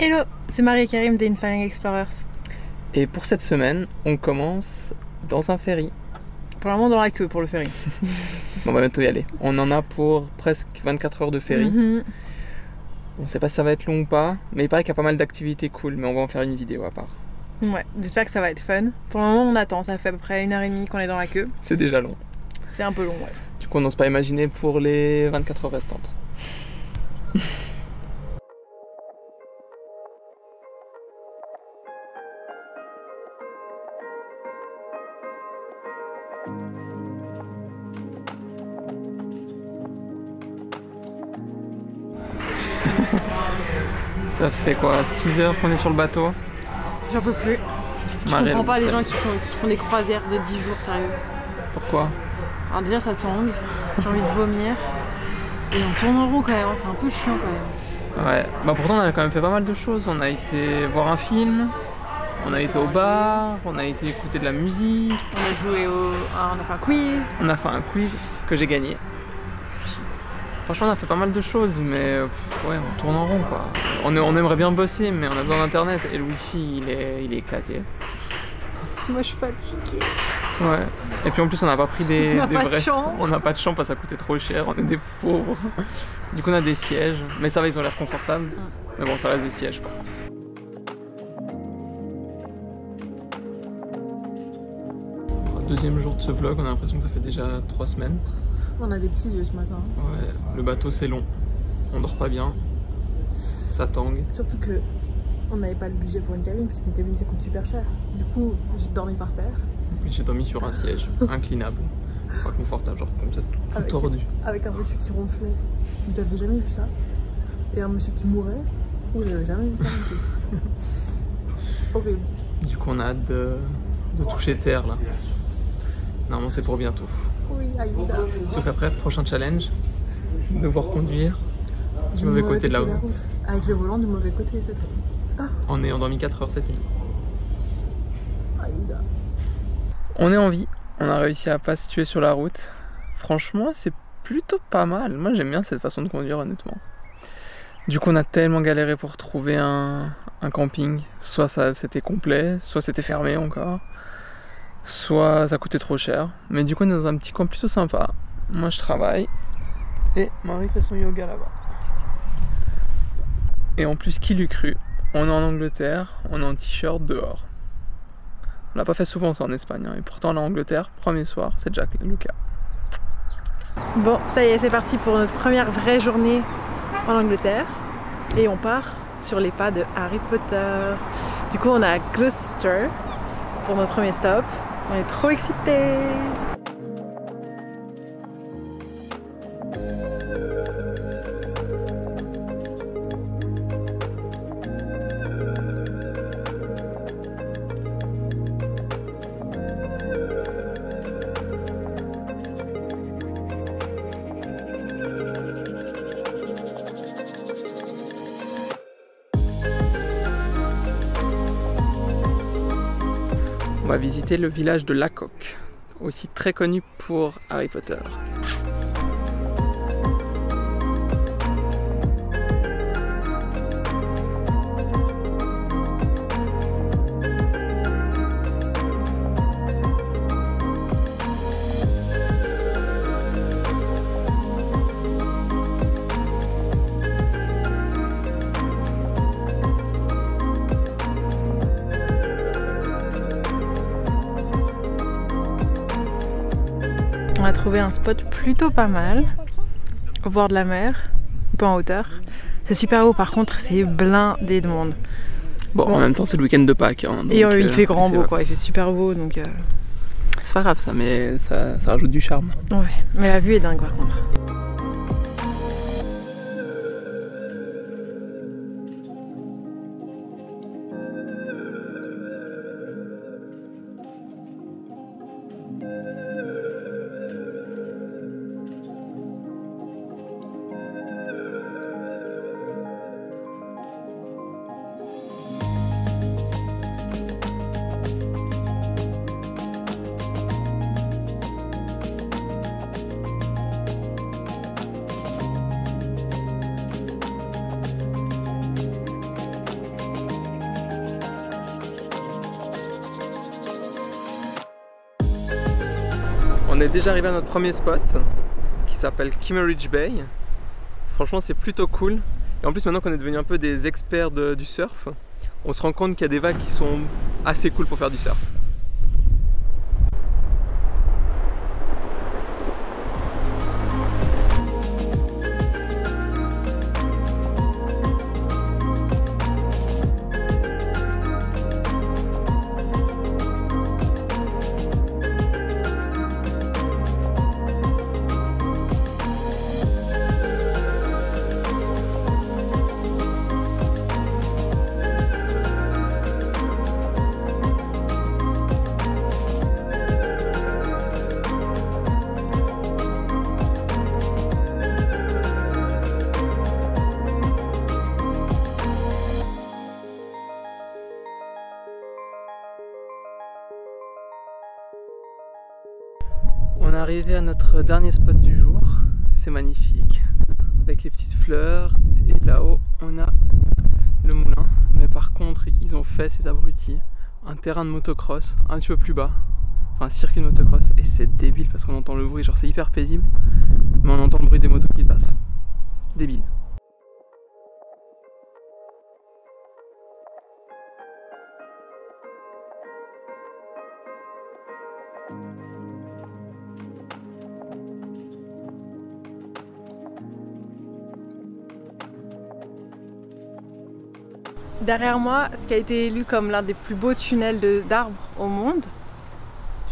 Hello, c'est Marie et Karim des Inspiring Explorers. Et pour cette semaine, on commence dans un ferry. Pour le moment dans la queue pour le ferry. On va bientôt y aller. On en a pour presque 24 heures de ferry. On sait pas si ça va être long ou pas, mais il paraît qu'il y a pas mal d'activités cool, mais on va en faire une vidéo à part. Ouais, j'espère que ça va être fun. Pour le moment on attend, ça fait à peu près 1h30 qu'on est dans la queue. C'est déjà long. C'est un peu long, ouais. Du coup on n'ose pas imaginer pour les 24 heures restantes. Ça fait quoi, 6 heures qu'on est sur le bateau? J'en peux plus. Je comprends pas les gens qui font des croisières de 10 jours, sérieux. Pourquoi? Alors déjà ça tangue, j'ai envie de vomir. Et on tourne en rond quand même, c'est un peu chiant quand même. Ouais, bah pourtant on a quand même fait pas mal de choses. On a été voir un film, on a été au bar, on a été écouter de la musique. On a joué on a fait un quiz. On a fait un quiz que j'ai gagné. Franchement, on a fait pas mal de choses, mais ouais, on tourne en rond quoi. On aimerait bien bosser, mais on a besoin d'internet et le wifi il est éclaté. Moi je suis fatiguée. Ouais. Et puis en plus, on n'a pas pris des vrais. Champ. On n'a pas de chambre parce que ça coûtait trop cher, on est des pauvres. Du coup, on a des sièges, mais ça va, ils ont l'air confortables. Mais bon, ça reste des sièges quoi. Deuxième jour de ce vlog, on a l'impression que ça fait déjà 3 semaines. On a des petits yeux ce matin. Ouais, le bateau c'est long, on dort pas bien, ça tangue. Surtout que on n'avait pas le budget pour une cabine parce qu'une cabine ça coûte super cher. Du coup, j'ai dormi par terre. J'ai dormi sur un siège inclinable, pas confortable, genre comme ça, tout tordu. Avec un monsieur qui ronflait. Vous avez jamais vu ça? Et un monsieur qui mourait. Vous avez jamais vu ça non plus. Horrible. Du coup, on a hâte de toucher terre là. Normalement, c'est pour bientôt. Oui, Aïda. Sauf qu'après, prochain challenge, devoir conduire du mauvais côté de la route. Avec le volant du mauvais côté, c'est tout. Ah. On est endormi 4 heures cette nuit. Aïda. On est en vie, on a réussi à pas se tuer sur la route. Franchement, c'est plutôt pas mal. Moi, j'aime bien cette façon de conduire, honnêtement. Du coup, on a tellement galéré pour trouver un camping. Soit ça c'était complet, soit c'était fermé encore. Soit ça coûtait trop cher. Mais du coup, on est dans un petit coin plutôt sympa. Moi, je travaille. Et Marie fait son yoga là-bas. Et en plus, qui l'eût cru? On est en Angleterre, on est en t-shirt dehors. On l'a pas fait souvent ça en Espagne. Et pourtant, en Angleterre, premier soir, c'est déjà le cas. Bon, ça y est, c'est parti pour notre première vraie journée en Angleterre. Et on part sur les pas de Harry Potter. Du coup, on est à Gloucester pour notre premier stop. On est trop excités! On va visiter le village de Lacock, aussi très connu pour Harry Potter. On a trouvé un spot plutôt pas mal, au bord de la mer, un peu en hauteur. C'est super haut, par contre c'est blindé de monde. Bon, en même temps c'est le week-end de Pâques. Hein, donc, et il fait grand beau quoi, il fait super beau donc... C'est pas grave ça, mais ça rajoute du charme. Ouais, mais la vue est dingue par contre. est déjà arrivé à notre premier spot qui s'appelle Kimmeridge Bay. Franchement c'est plutôt cool. Et en plus maintenant qu'on est devenu un peu des experts du surf, on se rend compte qu'il y a des vagues qui sont assez cool pour faire du surf. On est arrivé à notre dernier spot du jour, c'est magnifique, avec les petites fleurs, et là-haut on a le moulin, mais par contre ils ont fait, ces abrutis, un terrain de motocross un petit peu plus bas, enfin un circuit de motocross, et c'est débile parce qu'on entend le bruit, genre c'est hyper paisible, mais on entend le bruit des motos qui passent, débile. Derrière moi, ce qui a été élu comme l'un des plus beaux tunnels d'arbres au monde,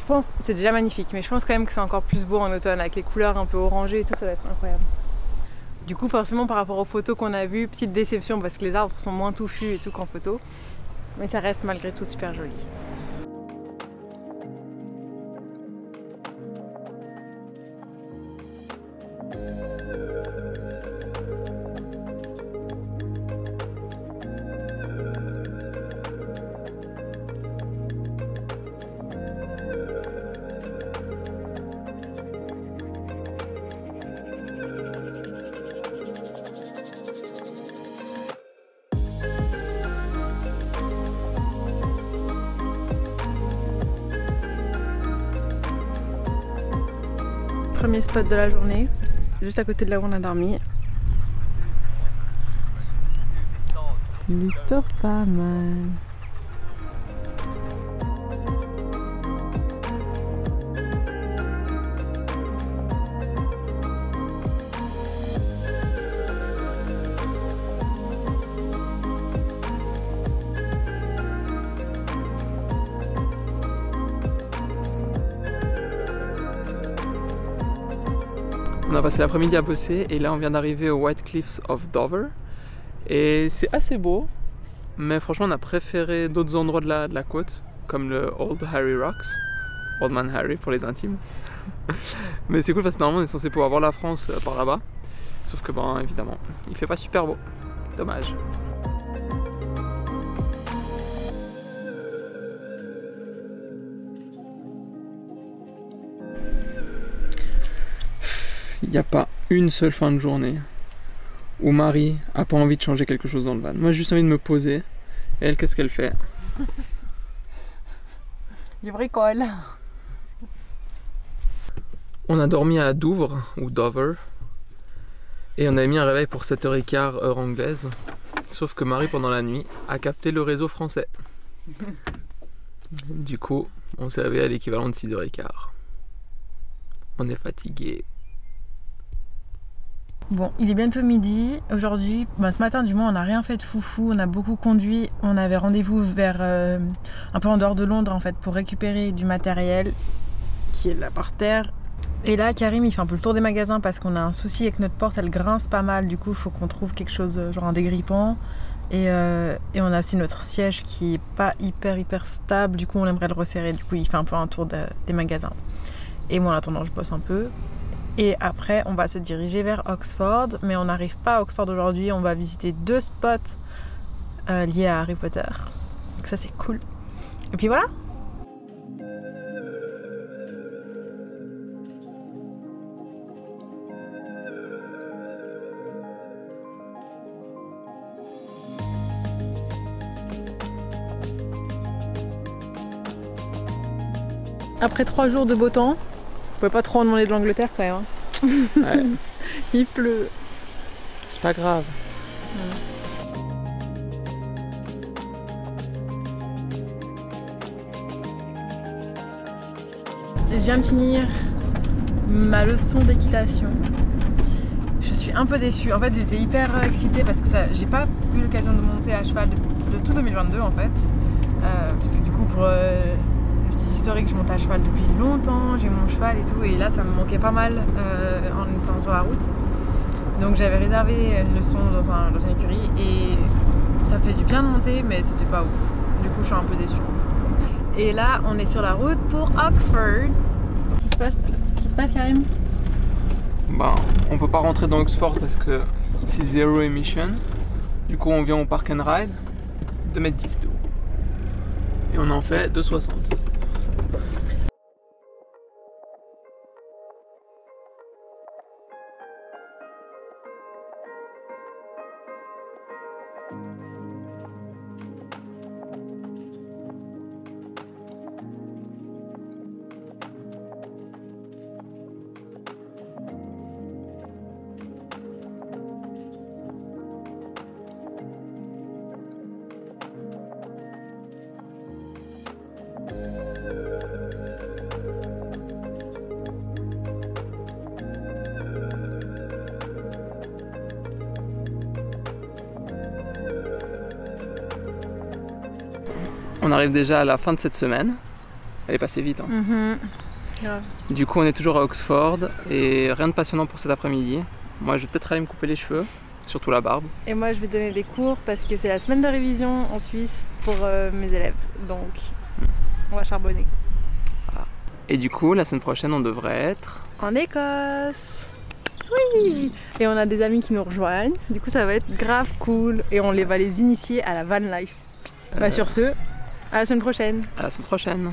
je pense, c'est déjà magnifique, mais je pense quand même que c'est encore plus beau en automne avec les couleurs un peu orangées et tout, ça va être incroyable. Du coup, forcément, par rapport aux photos qu'on a vues, petite déception parce que les arbres sont moins touffus et tout qu'en photo, mais ça reste malgré tout super joli. Premier spot de la journée, juste à côté de là où on a dormi. Plutôt pas mal. On a passé l'après-midi à bosser et là on vient d'arriver au White Cliffs of Dover et c'est assez beau, mais franchement on a préféré d'autres endroits de la côte comme le Old Harry Rocks, Old Man Harry pour les intimes. Mais c'est cool parce que normalement on est censé pouvoir voir la France par là-bas, sauf que bon évidemment il fait pas super beau, dommage. Il n'y a pas une seule fin de journée où Marie a pas envie de changer quelque chose dans le van. Moi j'ai juste envie de me poser. Et elle, qu'est-ce qu'elle fait? Du bricole. On a dormi à Douvres, ou Dover. Et on avait mis un réveil pour 7h15 heure anglaise. Sauf que Marie pendant la nuit a capté le réseau français. Du coup, on s'est réveillé à l'équivalent de 6h15. On est fatigué. Bon, il est bientôt midi. Aujourd'hui, ce matin du moins, on n'a rien fait de foufou. On a beaucoup conduit. On avait rendez-vous vers un peu en dehors de Londres en fait pour récupérer du matériel qui est là par terre. Et là, Karim, il fait un peu le tour des magasins parce qu'on a un souci avec notre porte. Elle grince pas mal. Du coup, il faut qu'on trouve quelque chose, genre un dégrippant. Et on a aussi notre siège qui est pas hyper stable. Du coup, on aimerait le resserrer. Du coup, il fait un peu un tour des magasins. Et moi, en attendant, je bosse un peu. Et après, on va se diriger vers Oxford, mais on n'arrive pas à Oxford aujourd'hui. On va visiter 2 spots liés à Harry Potter. Donc ça, c'est cool. Et puis voilà. Après 3 jours de beau temps, pouvez pas trop en demander de l'Angleterre quand même. Hein. Ouais. Il pleut. C'est pas grave. Je viens de finir ma leçon d'équitation. Je suis un peu déçue. En fait, j'étais hyper excitée parce que j'ai pas eu l'occasion de monter à cheval de tout 2022 en fait. Parce que du coup, pour le petit historique, je monte à cheval depuis longtemps, j'ai mon cheval et tout, et là ça me manquait pas mal en étant sur la route. Donc j'avais réservé une leçon dans une écurie et ça fait du bien de monter, mais c'était pas ouf. Du coup, je suis un peu déçue. Et là, on est sur la route pour Oxford. Qu'est-ce qui se passe, Karim? Ben, on peut pas rentrer dans Oxford parce que c'est zéro emission. Du coup, on vient au park and ride, 2,10 m de haut. Et on en fait 2,60 m. On arrive déjà à la fin de cette semaine. Elle est passée vite. Hein. Grave. Du coup, on est toujours à Oxford et rien de passionnant pour cet après-midi. Moi, je vais peut-être aller me couper les cheveux, surtout la barbe. Et moi, je vais donner des cours parce que c'est la semaine de révision en Suisse pour mes élèves. Donc, on va charbonner. Voilà. Et du coup, la semaine prochaine, on devrait être en Écosse. Oui. Et on a des amis qui nous rejoignent. Du coup, ça va être grave cool et on va les initier à la van life. Sur ce, à la semaine prochaine. À la semaine prochaine.